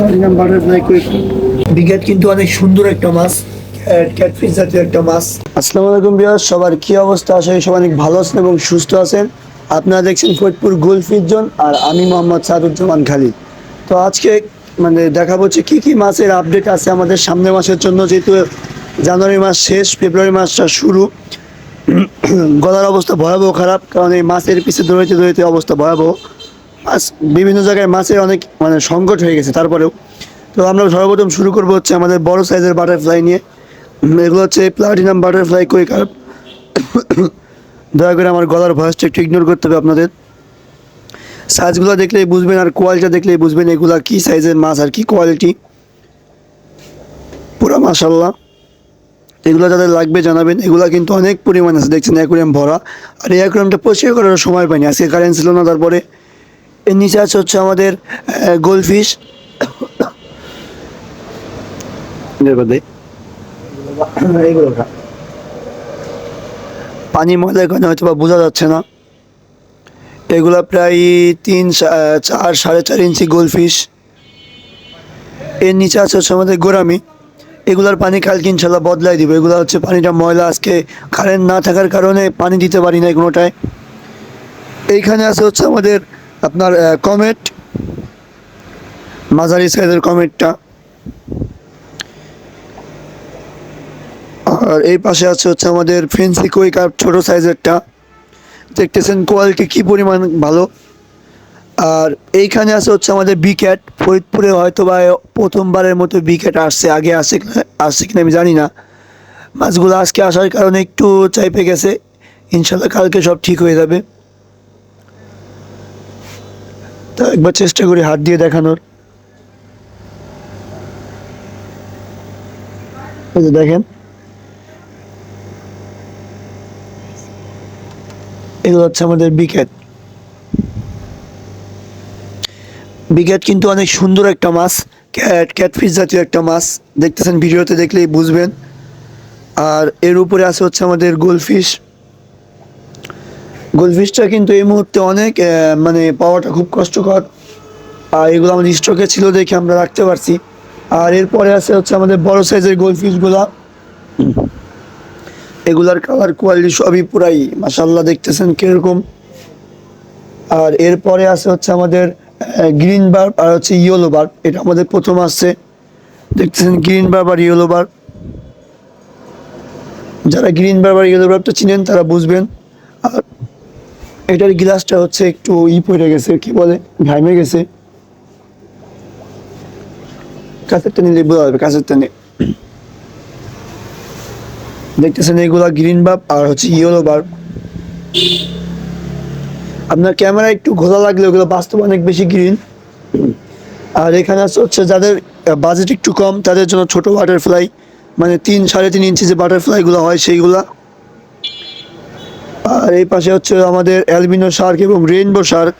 Platinum butterfly কই। বিঘাত কিন্তু অনেক সুন্দর একটা মাছ, ক্যাটফিশ জাতীয় একটা মাছ। আসসালামু আলাইকুম ভিউয়ার্স, সবার কি অবস্থা? আশা করি সবাই অনেক ভালো আছেন এবং সুস্থ আছেন। আপনারা দেখছেন ফরিদপুর গোল্ডফিশ জোন, আর আমি মোহাম্মদ সাদুজ্জামান খালিদ। তো আজকে দেখাবো হচ্ছে কি কি মাছের আপডেট আছে আমাদের সামনের মাসের জন্য, যেহেতু জানুয়ারি মাস শেষ, ফেব্রুয়ারি মাসটা শুরু। গলার অবস্থা ভয়াবহ খারাপ, কারণ এই মাছের পিছে দৌড়াইতে দৌড়াইতে অবস্থা ভয়াবহ। মাছ বিভিন্ন জায়গায় মাছের অনেক সংকট হয়ে গেছে। তারপরেও তো আমরা সর্বপ্রথম শুরু করবো হচ্ছে আমাদের বড় সাইজের বাটারফ্লাই নিয়ে। এগুলো হচ্ছে প্লাটিনাম বাটারফ্লাই কই কার্প। দয়া করে আমার গলার ভয়েসটা একটু ইগনোর করতে হবে আপনাদের। সাইজগুলো দেখলেই বুঝবেন আর কোয়ালিটিটা দেখলেই বুঝবেন এগুলা কি সাইজের মাছ আর কি কোয়ালিটি। পুরো মাশাল্লাহ। এগুলো যাদের লাগবে জানাবেন। এগুলা কিন্তু অনেক পরিমাণ আছে, দেখছেন অ্যাকুরিয়াম ভরা। আর এই অ্যাকুরিয়ামটা পরিষ্কার করার সময় পাইনি, আজকে কারেন্ট ছিল না। তারপরে এর নিচে আছে হচ্ছে আমাদের গোল্ডফিশ। পানি ময়লার কারণে হয়তো বা বোঝা যাচ্ছে না। এগুলা প্রায় 3, 4, 4.5 ইঞ্চি গোল্ডফিশ। এর নিচে আছে হচ্ছে আমাদের গোরামি। এগুলার পানি কালকে ইনশাল্লাহ বদলাই দিব। এগুলো হচ্ছে পানিটা ময়লা, আজকে কারেন্ট না থাকার কারণে পানি দিতে পারি না কোনোটায়। এইখানে আছে হচ্ছে আমাদের আপনার কমেট, মাঝারি সাইজের কমেটটা। আর এই পাশে আছে হচ্ছে আমাদের ফেন্সি কই কার্প, ছোটো সাইজেরটা। দেখতেছেন কোয়ালিটি কী পরিমাণ ভালো। আর এইখানে আছে হচ্ছে আমাদের বিক্যাট। ফরিদপুরে হয়তো বা প্রথমবারের মতো বিক্যাট আসছে, আগে আসছে কিনা আমি জানি না। মাছগুলো আজকে আসার কারণে একটু চাইপে গেছে, ইনশাল্লাহ কালকে সব ঠিক হয়ে যাবে। তা একবার চেষ্টা করি হাত দিয়ে দেখানোর। এই যে দেখেন, এগুলো হচ্ছে আমাদের বিক্যাট। বিক্যাট কিন্তু অনেক সুন্দর একটা মাছ, ক্যাটফিশ জাতীয় একটা মাছ। দেখতেছেন, ভিডিওতে দেখলেই বুঝবেন। আর এর উপরে আছে হচ্ছে আমাদের গোল্ডফিশ। গোল্ডফিশটা কিন্তু এই মুহূর্তে অনেক পাওয়াটা খুব কষ্টকর। আর এগুলো আমাদের স্টকে ছিল দেখে আমরা রাখতে পারছি। আর এরপরে আছে হচ্ছে আমাদের বড় সাইজের গোল্ডফিশগুলা। এগুলার কালার কোয়ালিটি সবই পুরাই মাশাল্লাহ, দেখতেছেন কিরকম। আর এরপরে আছে হচ্ছে আমাদের গ্রিন বার্ব আর হচ্ছে ইয়েলো বার্ব। এটা আমাদের প্রথম আসছে, দেখতেছেন গ্রিন বার্ব আর ইয়েলো বার্ব। যারা গ্রিন বার্ব আর ইয়েলো বার্বটা চিনেন তারা বুঝবেন। আর এটার গ্লাসটা হচ্ছে একটু পড়ে গেছে, কি বলে, ঘামে গেছে। কাছেরটা নিলে বোঝা যাবে, কাছেরটা নিয়ে দেখতেছেন এগুলা গ্রিন বার্ব আর হচ্ছে ইয়েলো বার্ব। আপনার ক্যামেরা একটু ঘোলা লাগলে ওগুলো বাস্তব অনেক বেশি গ্রিন। আর এখানে আছে হচ্ছে যাদের বাজেট একটু কম তাদের জন্য ছোট বাটারফ্লাই, 3-3.5 ইঞ্চি যে বাটারফ্লাইগুলো হয় সেইগুলা। আর এই পাশে হচ্ছে আমাদের অ্যালবিনো শার্ক এবং রেইনবো শার্ক।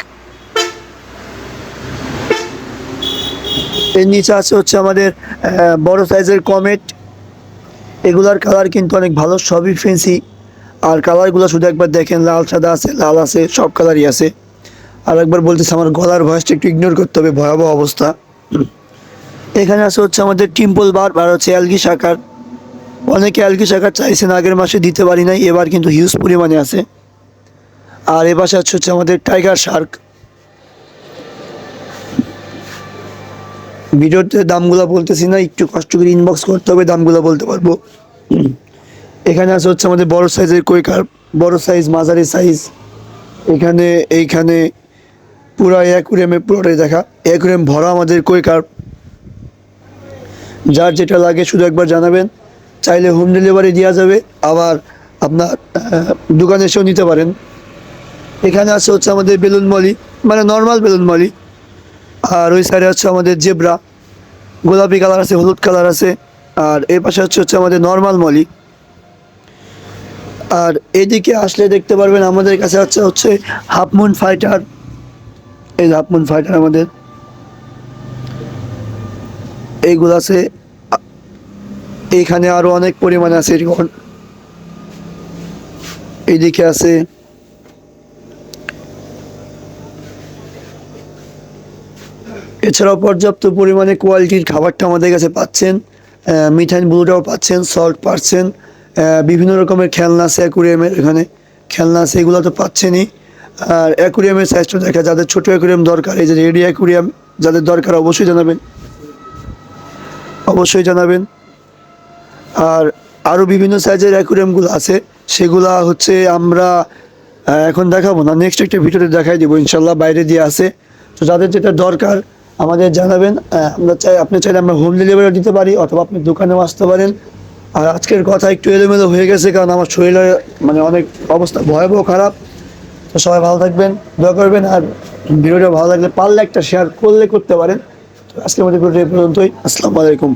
এর নিচে আছে হচ্ছে আমাদের বড় সাইজের কমেট। এগুলার কালার কিন্তু অনেক ভালো, সবই ফেন্সি। আর কালারগুলো শুধু একবার দেখেন, লাল সাদা আছে, লাল আছে, সব কালারই আছে। আর একবার বলতেছে আমার গলার ভয়েসটা একটু ইগনোর করতে হবে, ভয়াবহ অবস্থা। এখানে আছে হচ্ছে আমাদের টিম্পল বার আর হচ্ছে অ্যালগি শাকার। অনেকে অ্যালগি শাকার চাইছেন, আগের মাসে দিতে পারি নাই, এবার কিন্তু হিউজ পরিমাণে আছে। আর এ পাশে হচ্ছে আমাদের টাইগার শার্ক। ভিডিওতে দামগুলো বলতেছি না, একটু কষ্ট করে ইনবক্স করতে হবে, দামগুলো বলতে পারবো। এখানে আছে হচ্ছে আমাদের বড় সাইজের কই কার্প, বড় সাইজ, মাঝারি সাইজ। এইখানে পুরো অ্যাকুরিয়ামে পুরোটাই দেখা, অ্যাকুরিয়াম ভরা আমাদের কই কার্প। যার যেটা লাগে শুধু একবার জানাবেন, চাইলে হোম ডেলিভারি দেওয়া যাবে, আবার আপনার দোকানে এসেও নিতে পারেন। এখানে আছে হচ্ছে আমাদের বেলুন মলি, নর্মাল বেলুন মলি। আর ওই সাইডে হচ্ছে আমাদের জেব্রা, গোলাপি কালার আছে, হলুদ কালার আছে। আর এই পাশে হচ্ছে আমাদের নর্মাল মলি। আর এদিকে আসলে দেখতে পারবেন আমাদের কাছে হচ্ছে হাফ মুন ফাইটার। এই হাফ মুন ফাইটার আমাদের এইগুলো আছে। এইখানে আরো অনেক পরিমাণে আছে, এরকম এইদিকে আছে। এছাড়াও পর্যাপ্ত পরিমাণে কোয়ালিটির খাবারটা আমাদের কাছে পাচ্ছেন। মিঠাইন ব্লুটাও পাচ্ছেন, সল্ট পাচ্ছেন, বিভিন্ন রকমের খেলনা আছে অ্যাকুরিয়ামের, এখানে খেলনা আছে, এগুলো তো পাচ্ছেনই। আর অ্যাকুরিয়ামের সাইজটা দেখা, যাদের ছোটো অ্যাকুরিয়াম দরকার, এই যে রেডি অ্যাকুরিয়াম যাদের দরকার অবশ্যই জানাবেন, অবশ্যই জানাবেন। আর আরও বিভিন্ন সাইজের অ্যাকুরিয়ামগুলো আছে, সেগুলা হচ্ছে আমরা এখন দেখাবো না, নেক্সট একটা ভিডিওতে দেখাই দেবো ইনশাল্লাহ, বাইরে দিয়ে আছে। তো যাদের যেটা দরকার আমাদের জানাবেন, আপনি চাইলে আমরা হোম ডেলিভারি দিতে পারি, অথবা আপনি দোকানেও আসতে পারেন। আর আজকের কথা একটু এলোমেলো হয়ে গেছে, কারণ আমার শরীরের মানে অনেক অবস্থা ভয়াবহ খারাপ। তো সবাই ভালো থাকবেন, দোয়া করবেন। আর ভিডিওটা ভালো লাগলে পারলে একটা শেয়ার করতে পারেন। তো আজকের মধ্যে ভিডিওটা এই পর্যন্তই। আসসালামু আলাইকুম।